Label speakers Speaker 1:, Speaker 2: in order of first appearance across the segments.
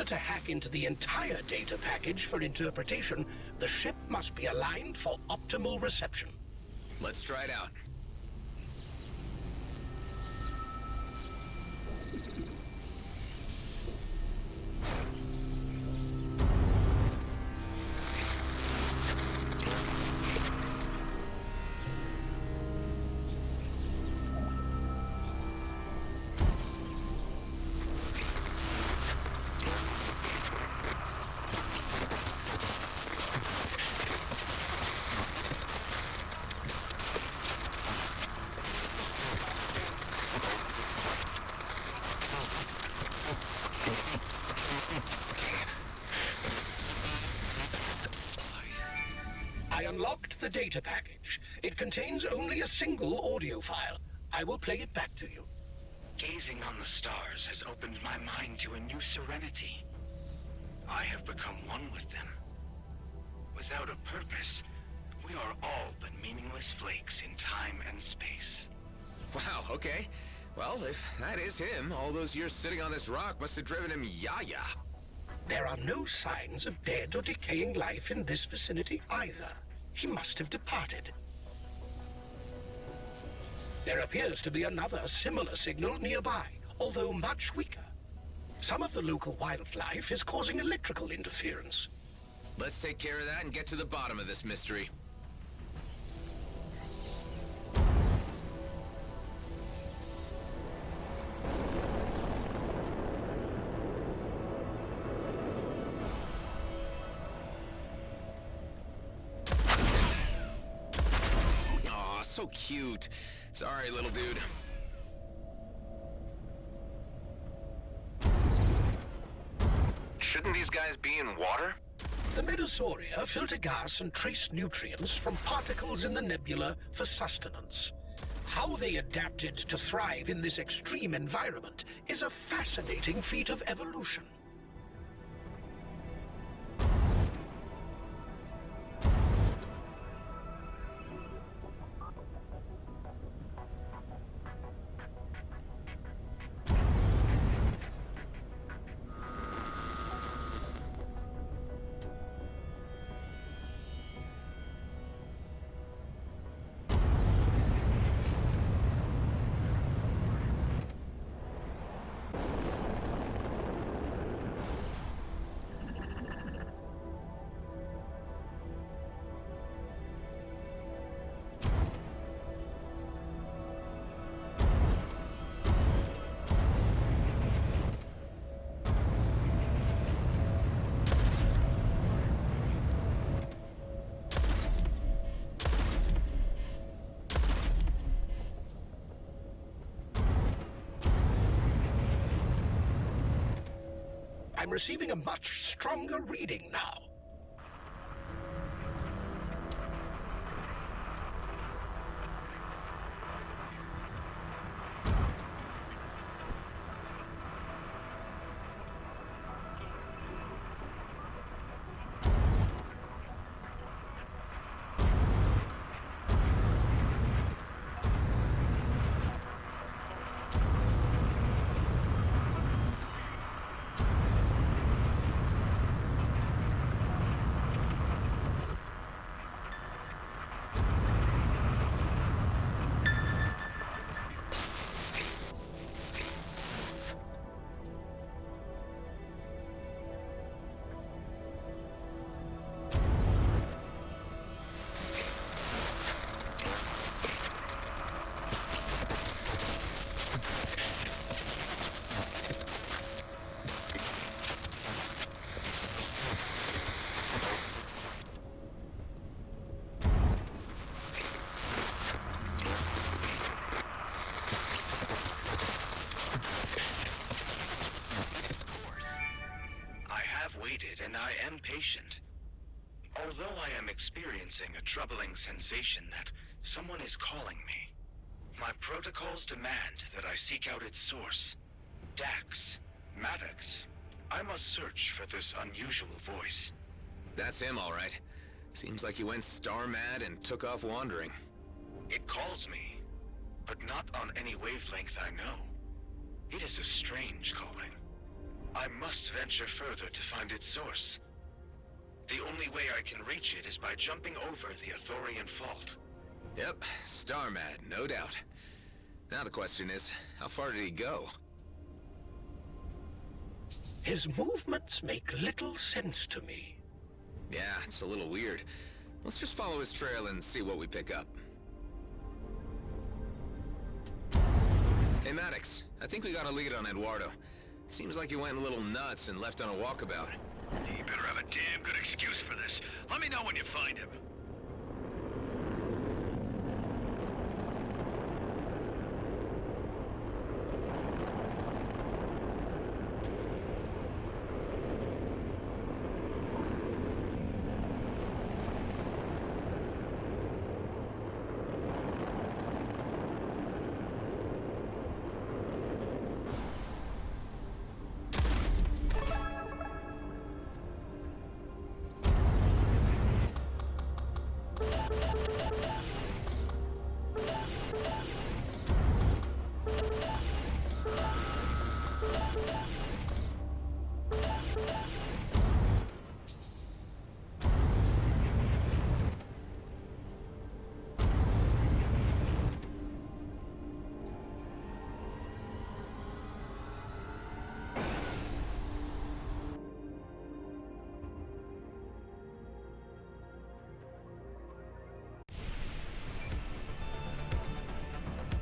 Speaker 1: order to hack into the entire data package for interpretation, the ship must be aligned for optimal reception.
Speaker 2: Let's try it out.
Speaker 1: I unlocked the data package. It contains only a single audio file. I will play it back to you.
Speaker 3: Gazing on the stars has opened my mind to a new serenity. I have become one with them. Without a purpose, we are all but meaningless flakes in time and space.
Speaker 2: Wow, okay. Well, if that is him, all those years sitting on this rock must have driven him yaya.
Speaker 1: There are no signs of dead or decaying life in this vicinity either. He must have departed. There appears to be another similar signal nearby, although much weaker. Some of the local wildlife is causing electrical interference.
Speaker 2: Let's take care of that and get to the bottom of this mystery. Aw, so cute. Sorry, little dude.
Speaker 4: Shouldn't these guys be in water?
Speaker 1: The Medosauria filter gas and trace nutrients from particles in the nebula for sustenance. How they adapted to thrive in this extreme environment is a fascinating feat of evolution. I'm receiving a much stronger reading now.
Speaker 3: And I am patient. Although I am experiencing a troubling sensation that someone is calling me, my protocols demand that I seek out its source. Dax, Maddox, I must search for this unusual voice.
Speaker 2: That's him, all right. Seems like he went star-mad and took off wandering.
Speaker 3: It calls me, but not on any wavelength I know. It is a strange calling. I must venture further to find its source. The only way I can reach it is by jumping over the Athorian Fault.
Speaker 2: Yep, star mad, no doubt. Now the question is, how far did he go?
Speaker 1: His movements make little sense to me.
Speaker 2: Yeah, it's a little weird. Let's just follow his trail and see what we pick up. Hey, Maddox, I think we got a lead on Eduardo. Seems like he went a little nuts and left on a walkabout.
Speaker 4: You better have a damn good excuse for this. Let me know when you find him.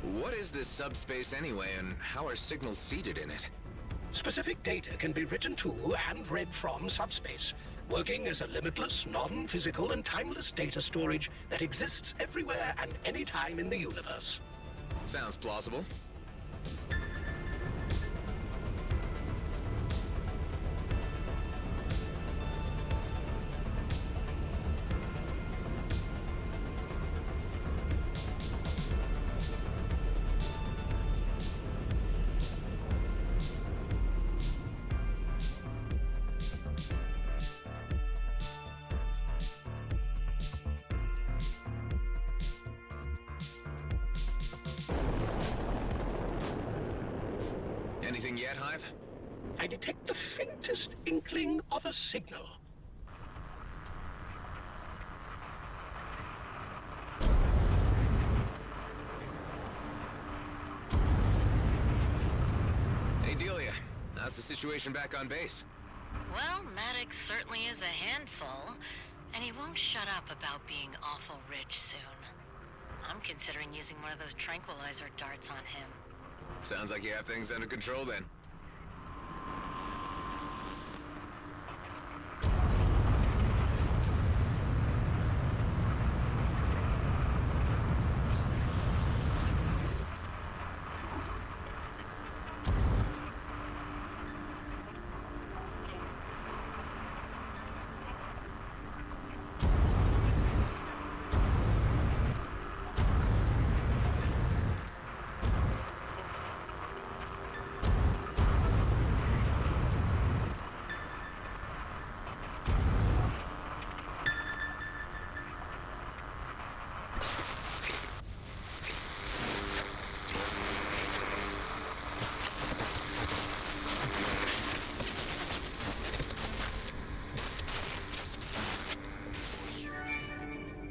Speaker 2: What is this subspace anyway, and how are signals seeded in it?
Speaker 1: Specific data can be written to and read from subspace, working as a limitless, non-physical, and timeless data storage that exists everywhere and anytime in the universe.
Speaker 2: Sounds plausible. Anything yet, Hive?
Speaker 1: I detect the faintest inkling of a signal.
Speaker 2: Hey, Delia. How's the situation back on base?
Speaker 5: Well, Maddox certainly is a handful, and he won't shut up about being awful rich soon. I'm considering using one of those tranquilizer darts on him.
Speaker 2: Sounds like you have things under control then.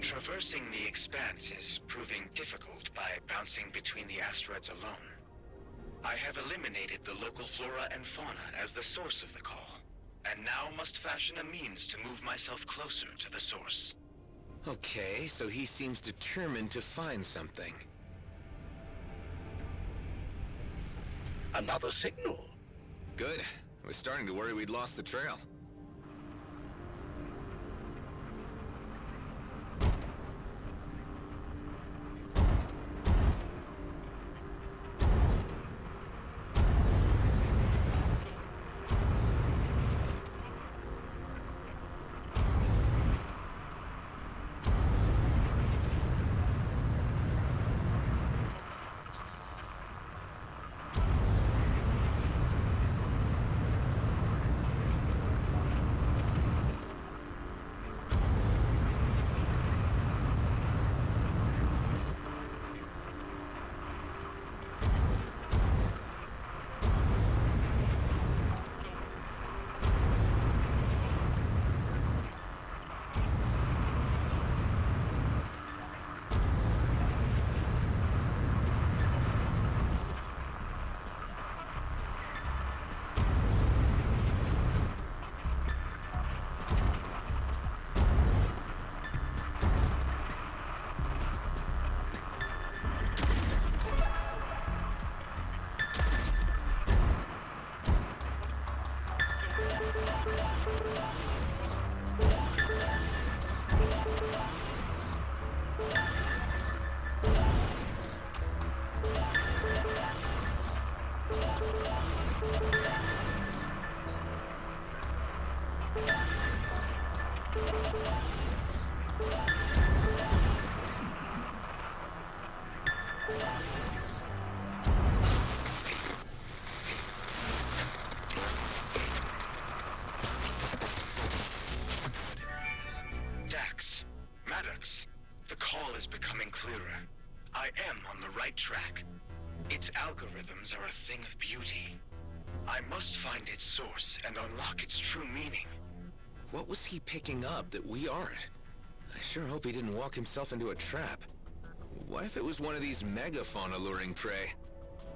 Speaker 3: Traversing the expanse is proving difficult by bouncing between the asteroids alone. I have eliminated the local flora and fauna as the source of the call, and now must fashion a means to move myself closer to the source.
Speaker 2: Okay, so he seems determined to find something.
Speaker 1: Another signal.
Speaker 2: Good. I was starting to worry we'd lost the trail.
Speaker 3: works. The call is becoming clearer. I am on the right track. Its algorithms are a thing of beauty. I must find its source and unlock its true meaning.
Speaker 2: What was he picking up that we aren't? I sure hope he didn't walk himself into a trap. What if it was one of these megafauna alluring prey?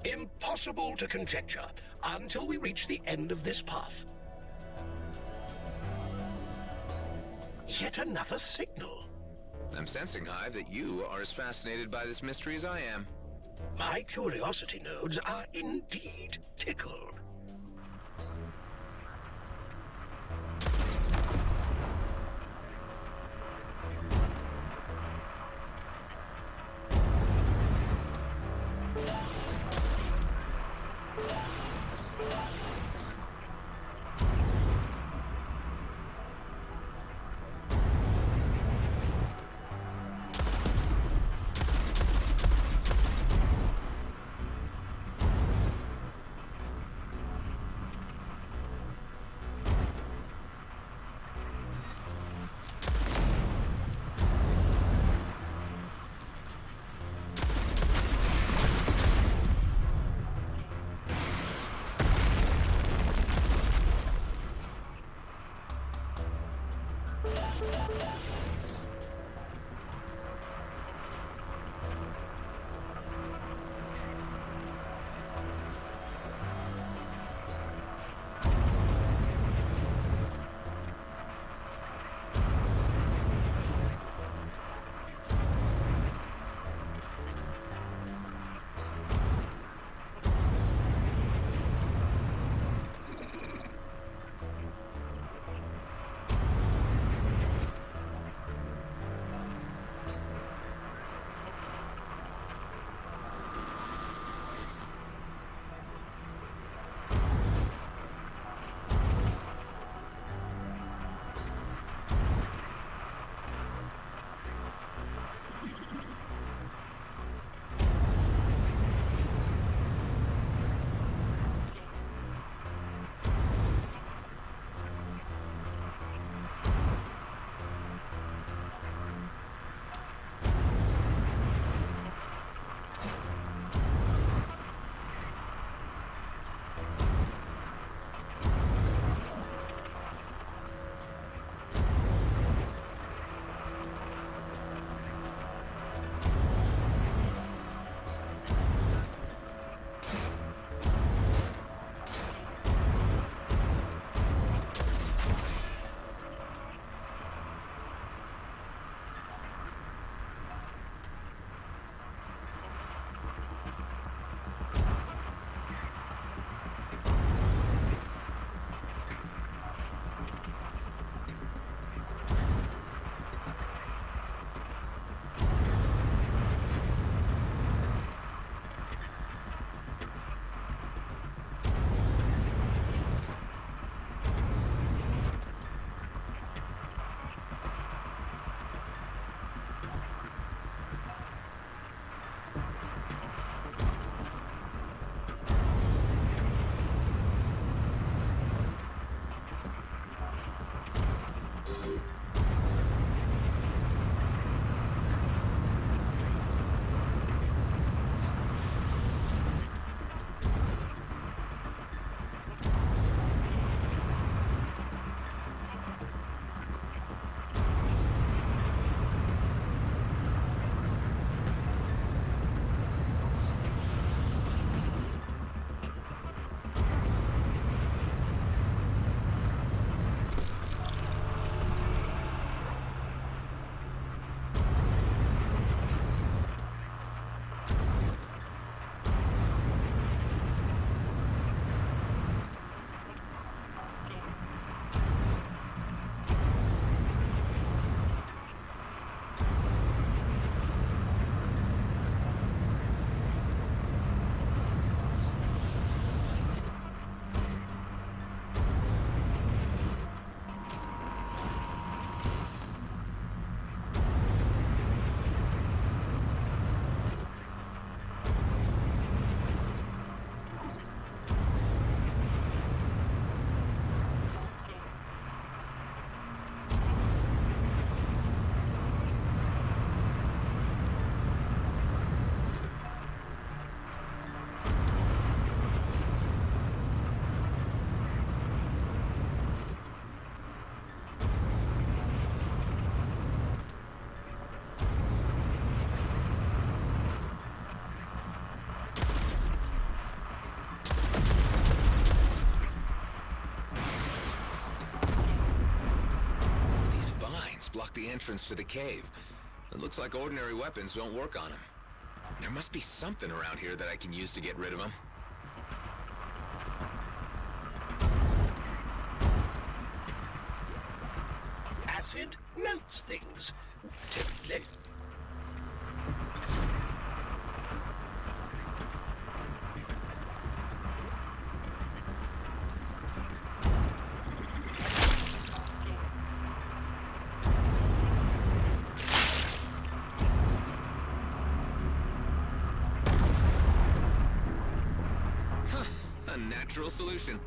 Speaker 1: Impossible to conjecture until we reach the end of this path. Yet another signal.
Speaker 2: I'm sensing, Hive, that you are as fascinated by this mystery as I am.
Speaker 1: My curiosity nodes are indeed tickled.
Speaker 2: block the entrance to the cave. It looks like ordinary weapons don't work on him. There must be something around here that I can use to get rid of him.
Speaker 1: Acid melts things. Typically.
Speaker 2: A natural solution.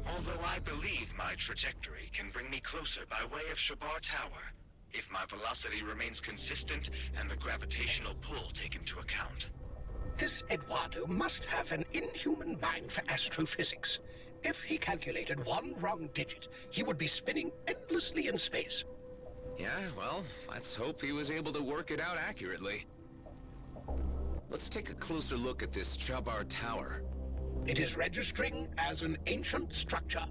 Speaker 3: Although I believe my trajectory can bring me closer by way of Shabar Tower, if my velocity remains consistent and the gravitational pull taken into account.
Speaker 1: This Eduardo must have an inhuman mind for astrophysics. If he calculated one wrong digit, he would be spinning endlessly in space.
Speaker 2: Yeah, well, let's hope he was able to work it out accurately. Let's take a closer look at this Shabar Tower.
Speaker 1: It is registering as an ancient structure.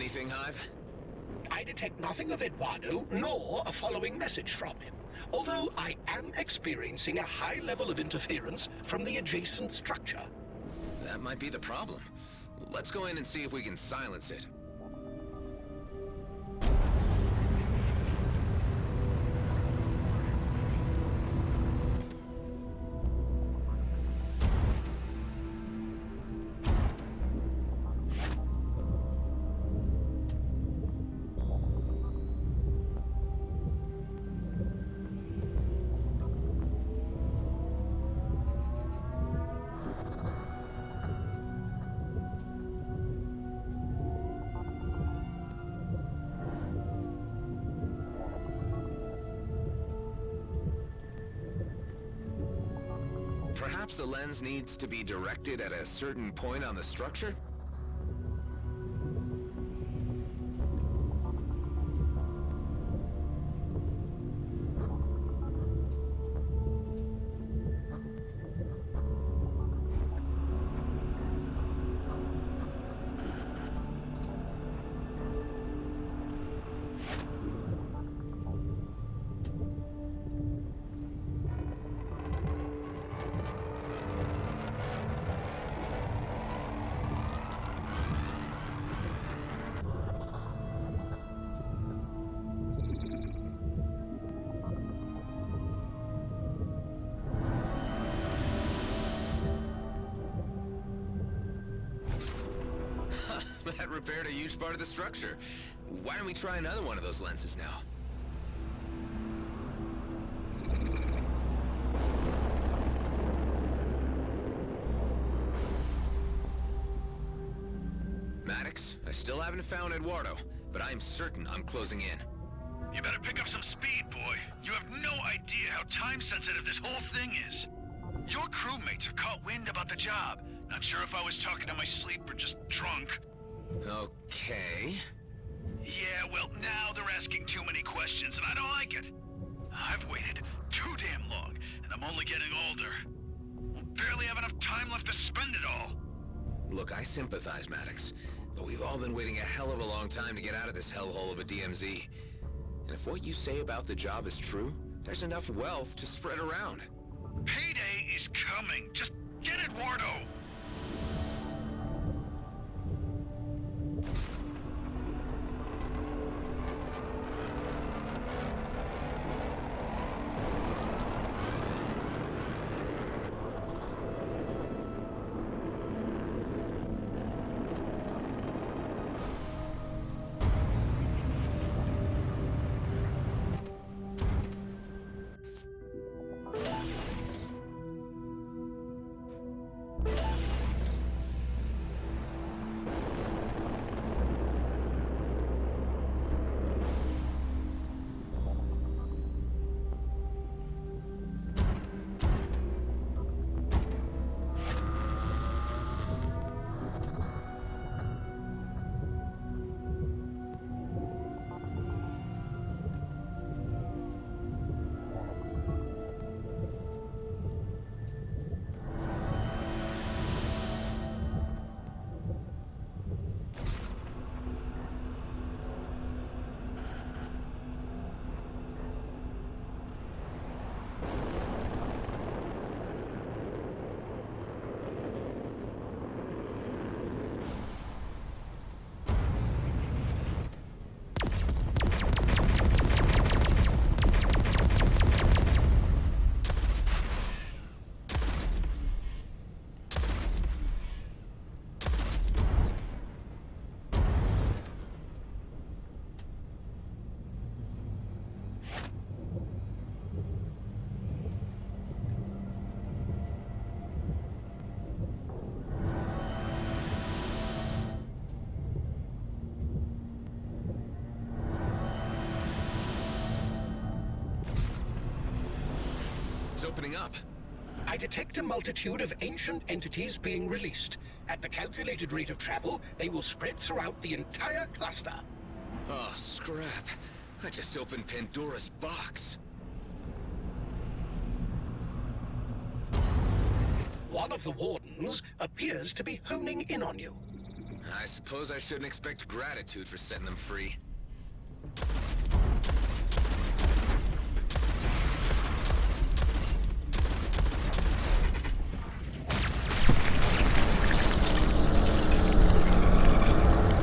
Speaker 2: anything, Hive?
Speaker 1: I detect nothing of Eduardo, nor a following message from him. Although I am experiencing a high level of interference from the adjacent structure.
Speaker 2: That might be the problem. Let's go in and see if we can silence it. Perhaps the lens needs to be directed at a certain point on the structure? That repaired a huge part of the structure. Why don't we try another one of those lenses now? Maddox, I still haven't found Eduardo, but I'm certain I'm closing in.
Speaker 4: You better pick up some speed, boy. You have no idea how time-sensitive this whole thing is. Your crewmates have caught wind about the job. Not sure if I was talking in my sleep or just drunk.
Speaker 2: Okay.
Speaker 4: Yeah, well, now they're asking too many questions, and I don't like it. I've waited too damn long, and I'm only getting older. We'll barely have enough time left to spend it all.
Speaker 2: Look, I sympathize, Maddox, but we've all been waiting a hell of a long time to get out of this hellhole of a DMZ. And if what you say about the job is true, there's enough wealth to spread around.
Speaker 4: Payday is coming. Just get Eduardo.
Speaker 2: It's opening up.
Speaker 1: I detect a multitude of ancient entities being released. At the calculated rate of travel, they will spread throughout the entire cluster.
Speaker 2: Oh, scrap. I just opened Pandora's box.
Speaker 1: One of the wardens appears to be honing in on you.
Speaker 2: I suppose I shouldn't expect gratitude for setting them free.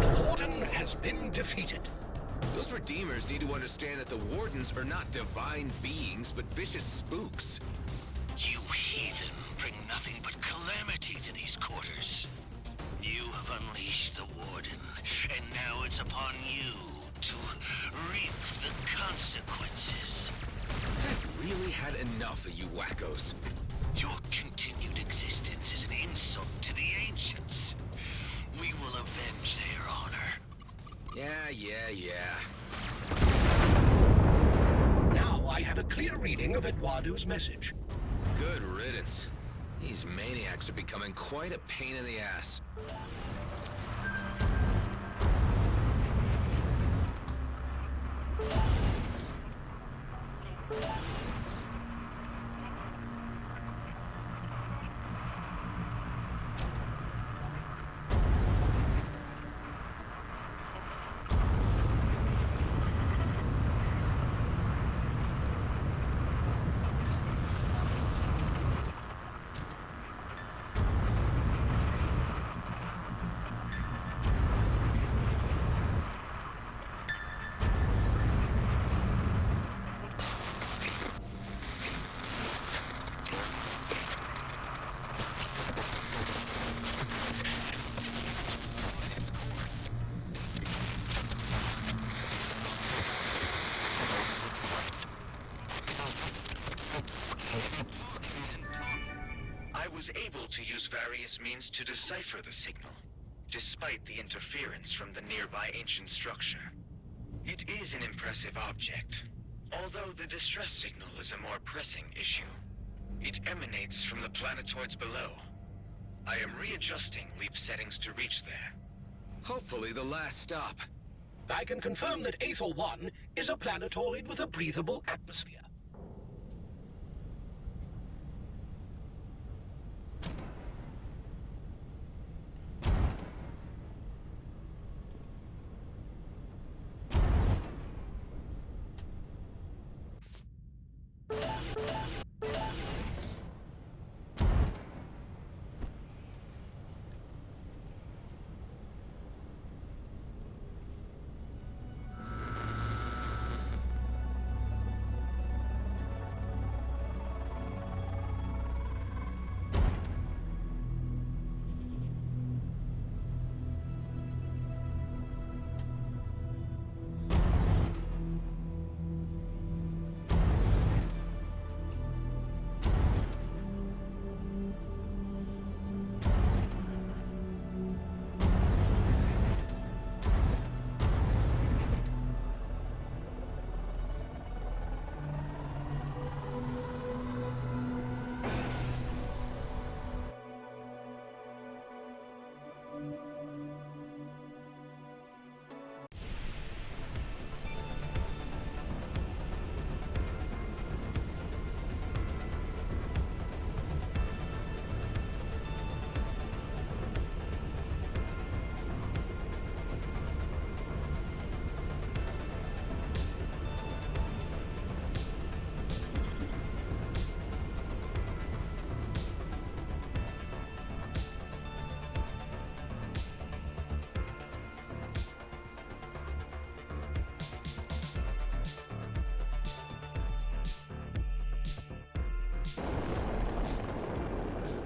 Speaker 1: The Warden has been defeated.
Speaker 2: Those Redeemers need to understand that the Wardens are not divine beings, but vicious spooks.
Speaker 6: You heathen bring nothing but calamity to these quarters. You have unleashed the Warden, and now it's upon you to reap the consequences.
Speaker 2: I've really had enough of you wackos.
Speaker 6: Your continued existence is an insult to the Ancients. We will avenge their honor.
Speaker 2: Yeah.
Speaker 1: Now I have a clear reading of Eduardo's message.
Speaker 2: Good riddance. These maniacs are becoming quite a pain in the ass.
Speaker 3: I was able to use various means to decipher the signal, despite the interference from the nearby ancient structure. It is an impressive object, although the distress signal is a more pressing issue. It emanates from the planetoids below. I am readjusting leap settings to reach there.
Speaker 2: Hopefully the last stop.
Speaker 1: I can confirm that Aethor 1 is a planetoid with a breathable atmosphere.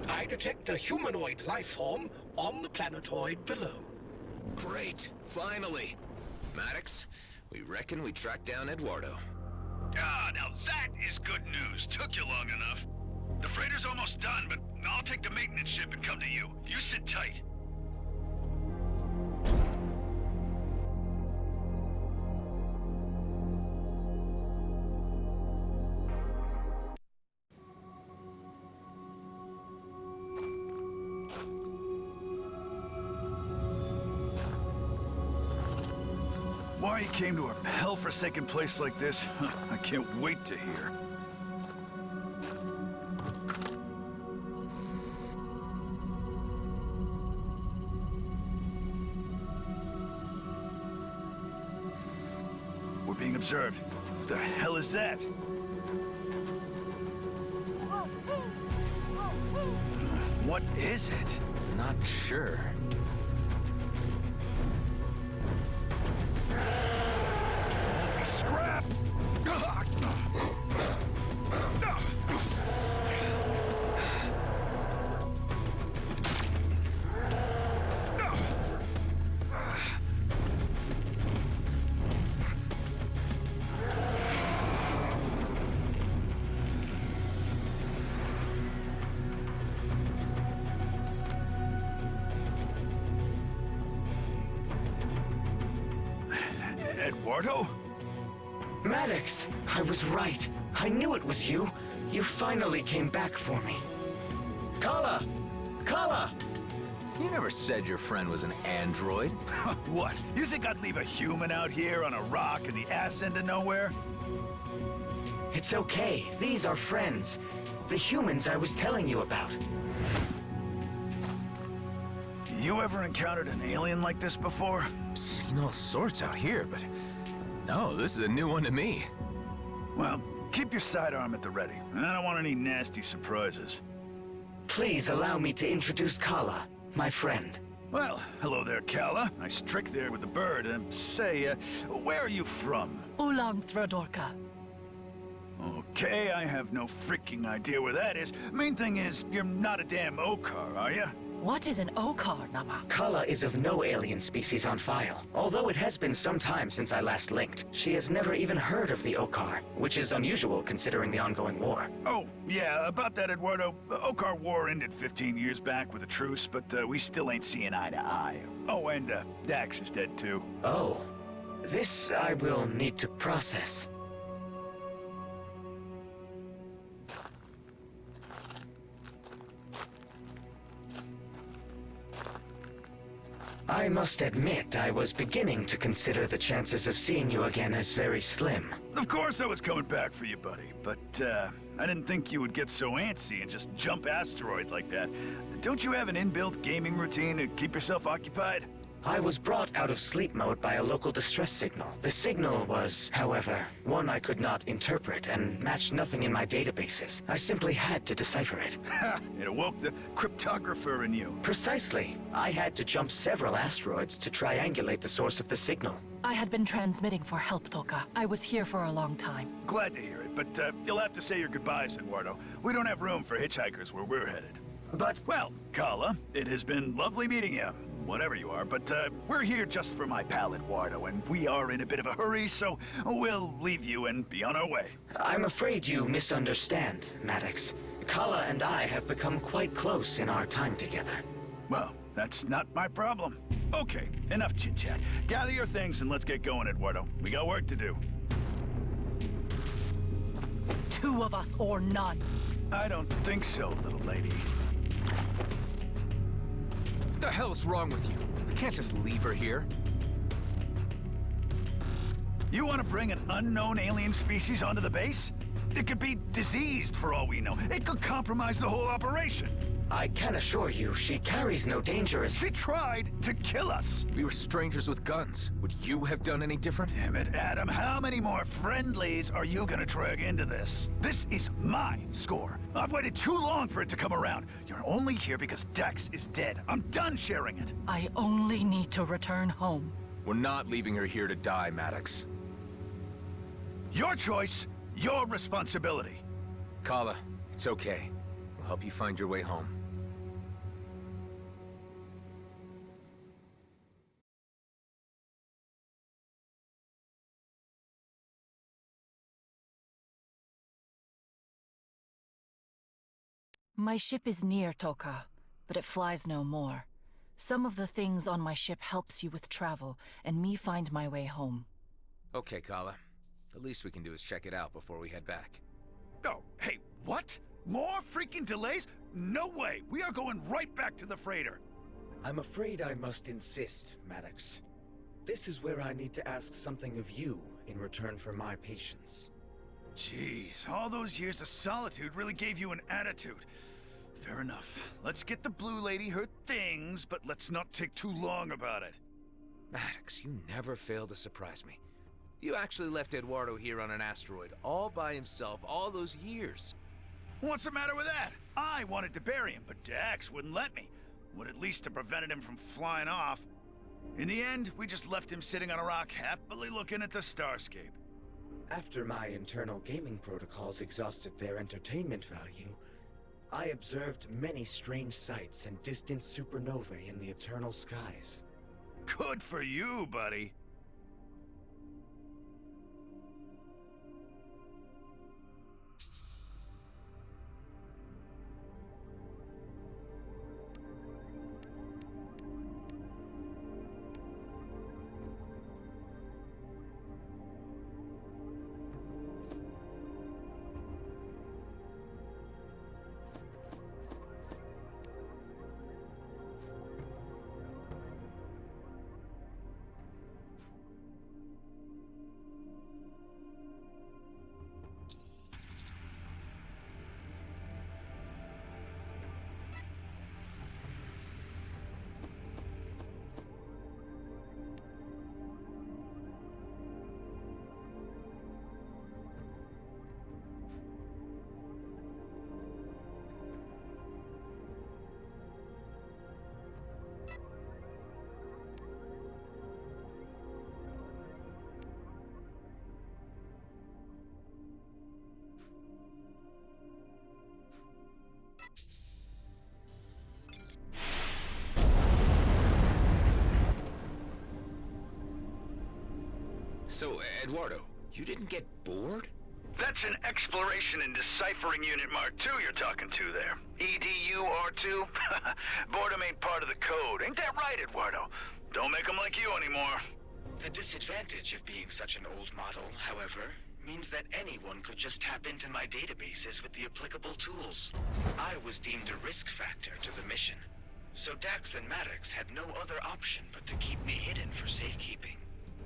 Speaker 1: I detect a humanoid life form on the planetoid below.
Speaker 2: Great. Finally. Maddox, we reckon we tracked down Eduardo.
Speaker 4: Ah, now that is good news. Took you long enough. The freighter's almost done, but I'll take the maintenance ship and come to you. You sit tight.
Speaker 7: Why you came to a hell-forsaken place like this, I can't wait to hear. unobserved. What the hell is that? What is it?
Speaker 2: Not sure.
Speaker 7: Holy scrap! Eduardo?
Speaker 8: Maddox, I was right. I knew it was you. You finally came back for me. Kala! Kala!
Speaker 2: You never said your friend was an android.
Speaker 7: What? You think I'd leave a human out here on a rock in the ass end of nowhere?
Speaker 8: It's okay. These are friends. The humans I was telling you about.
Speaker 7: You ever encountered an alien like this before?
Speaker 2: Seen all sorts out here, but no, this is a new one to me.
Speaker 7: Well, keep your sidearm at the ready. I don't want any nasty surprises.
Speaker 8: Please allow me to introduce Kala, my friend.
Speaker 7: Well, hello there, Kala. Nice trick there with the bird. Say, where are you from?
Speaker 9: Ulang Thradorka.
Speaker 7: Okay, I have no freaking idea where that is. Main thing is, you're not a damn Okar, are you?
Speaker 9: What is an Okar, Nama?
Speaker 8: Kala is of no alien species on file. Although it has been some time since I last linked, she has never even heard of the Okar, which is unusual considering the ongoing war.
Speaker 7: Oh, yeah, about that, Eduardo. The Okar War ended 15 years back with a truce, but we still ain't seeing eye to eye. Oh, and Dax is dead too.
Speaker 8: Oh. This I will need to process. I must admit, I was beginning to consider the chances of seeing you again as very slim.
Speaker 7: Of course I was coming back for you, buddy, but I didn't think you would get so antsy and just jump asteroid like that. Don't you have an inbuilt gaming routine to keep yourself occupied?
Speaker 8: I was brought out of sleep mode by a local distress signal. The signal was, however, one I could not interpret and matched nothing in my databases. I simply had to decipher it.
Speaker 7: Ha! It awoke the cryptographer in you.
Speaker 8: Precisely. I had to jump several asteroids to triangulate the source of the signal.
Speaker 9: I had been transmitting for help, Toka. I was here for a long time.
Speaker 7: Glad to hear it, but you'll have to say your goodbyes, Eduardo. We don't have room for hitchhikers where we're headed.
Speaker 8: But,
Speaker 7: Well, Kala, it has been lovely meeting you. Whatever you are, but we're here just for my pal Eduardo, and we are in a bit of a hurry, so we'll leave you and be on our way.
Speaker 8: I'm afraid you misunderstand, Maddox. Kala and I have become quite close in our time together.
Speaker 7: Well, that's not my problem. Okay, enough chit-chat. Gather your things and let's get going, Eduardo. We got work to do.
Speaker 9: Two of us or none.
Speaker 7: I don't think so, little lady.
Speaker 2: What the hell's wrong with you? You can't just leave her here.
Speaker 7: You want to bring an unknown alien species onto the base? It could be diseased for all we know. It could compromise the whole operation.
Speaker 8: I can assure you, she carries no dangerous...
Speaker 7: She tried to kill us.
Speaker 2: We were strangers with guns. Would you have done any different?
Speaker 7: Damn it, Adam. How many more friendlies are you gonna drag into this? This is my score. I've waited too long for it to come around. You're only here because Dex is dead. I'm done sharing it.
Speaker 9: I only need to return home.
Speaker 2: We're not leaving her here to die, Maddox.
Speaker 7: Your choice, your responsibility.
Speaker 2: Kala, it's okay. We'll help you find your way home.
Speaker 9: My ship is near Toka, but it flies no more. Some of the things on my ship helps you with travel, and me find my way home.
Speaker 2: Okay, Kala. The least we can do is check it out before we head back.
Speaker 7: Oh, hey, what? More freaking delays? No way! We are going right back to the freighter.
Speaker 8: I'm afraid I must insist, Maddox. This is where I need to ask something of you in return for my patience.
Speaker 7: Jeez, all those years of solitude really gave you an attitude. Fair enough. Let's get the blue lady her things, but let's not take too long about it.
Speaker 2: Maddox, you never fail to surprise me. You actually left Eduardo here on an asteroid, all by himself, all those years.
Speaker 7: What's the matter with that? I wanted to bury him, but Dax wouldn't let me. Would at least have prevented him from flying off. In the end, we just left him sitting on a rock, happily looking at the starscape.
Speaker 8: After my internal gaming protocols exhausted their entertainment value, I observed many strange sights and distant supernovae in the eternal skies.
Speaker 7: Good for you, buddy.
Speaker 2: So, Eduardo, you didn't get bored?
Speaker 4: That's an Exploration and Deciphering Unit Mark II you're talking to there. EDU R2? Boredom ain't part of the code. Ain't that right, Eduardo? Don't make them like you anymore.
Speaker 3: The disadvantage of being such an old model, however, means that anyone could just tap into my databases with the applicable tools. I was deemed a risk factor to the mission, so Dax and Maddox had no other option but to keep me hidden for safekeeping.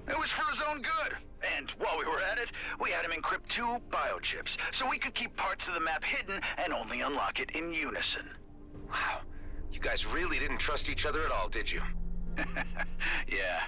Speaker 4: It was for his own good. And while we were at it, we had him encrypt 2 biochips, so we could keep parts of the map hidden and only unlock it in unison.
Speaker 2: Wow. You guys really didn't trust each other at all, did you?
Speaker 4: Yeah.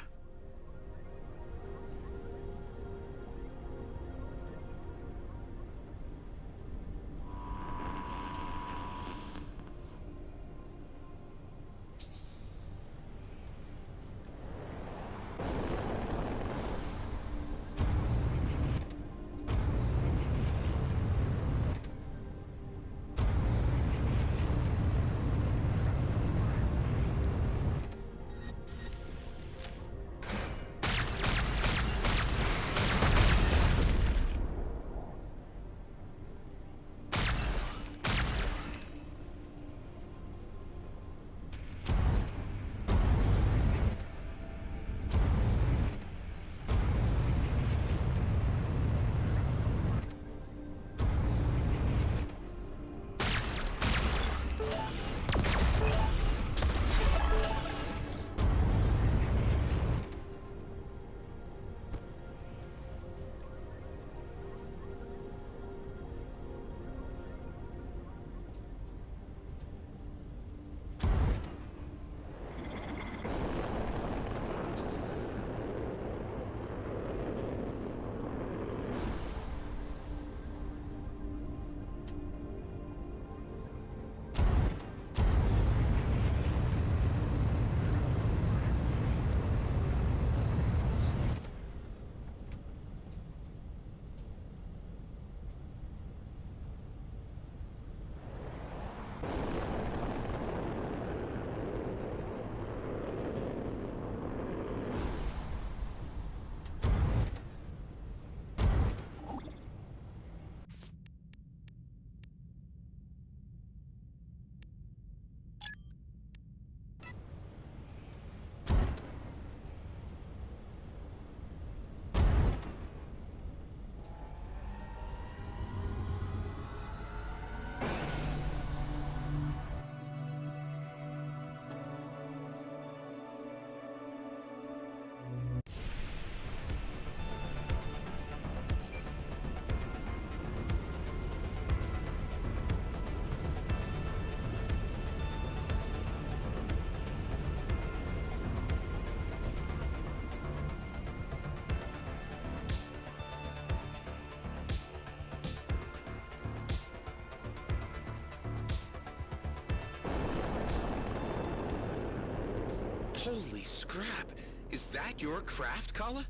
Speaker 2: Holy scrap! Is that your craft, Kala?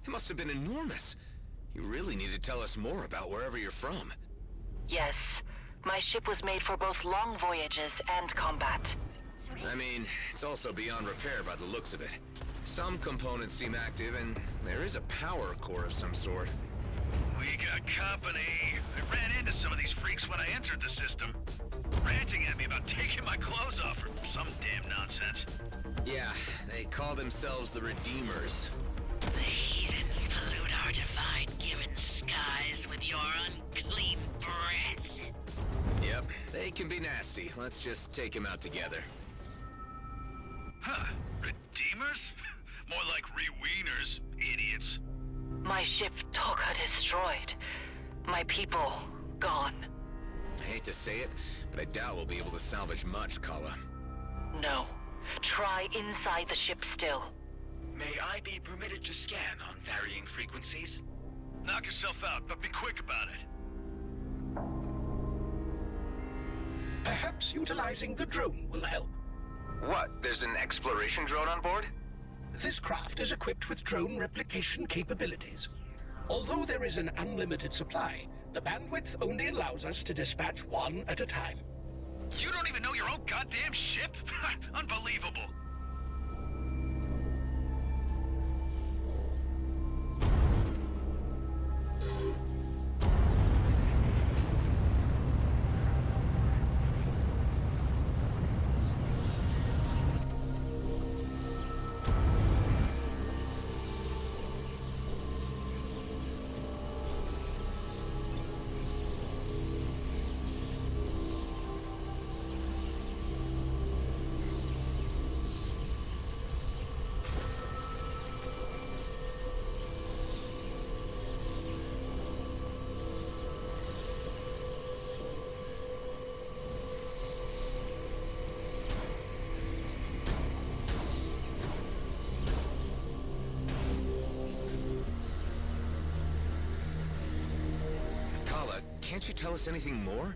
Speaker 2: It must have been enormous. You really need to tell us more about wherever you're from.
Speaker 9: Yes, my ship was made for both long voyages and combat.
Speaker 2: I mean, it's also beyond repair by the looks of it. Some components seem active, and there is a power core of some sort.
Speaker 4: We got company. I ran into some of these freaks when I entered the system. Ranting at me about taking my clothes off or some damn nonsense.
Speaker 2: Yeah, they call themselves the Redeemers.
Speaker 5: The heathens pollute our divine-given skies with your unclean breath.
Speaker 2: Yep, they can be nasty. Let's just take them out together.
Speaker 4: Huh. Redeemers? More like re-wieners, idiots.
Speaker 9: My ship Toka destroyed. My people gone.
Speaker 2: I hate to say it, but I doubt we'll be able to salvage much, Kala.
Speaker 9: No. Try inside the ship still.
Speaker 3: May I be permitted to scan on varying frequencies?
Speaker 4: Knock yourself out, but be quick about it.
Speaker 1: Perhaps utilizing the drone will help.
Speaker 2: What? There's an exploration drone on board?
Speaker 1: This craft is equipped with drone replication capabilities. Although there is an unlimited supply, the bandwidth only allows us to dispatch one at a time.
Speaker 4: You don't even know your own goddamn ship? Unbelievable.
Speaker 2: Can't you tell us anything more?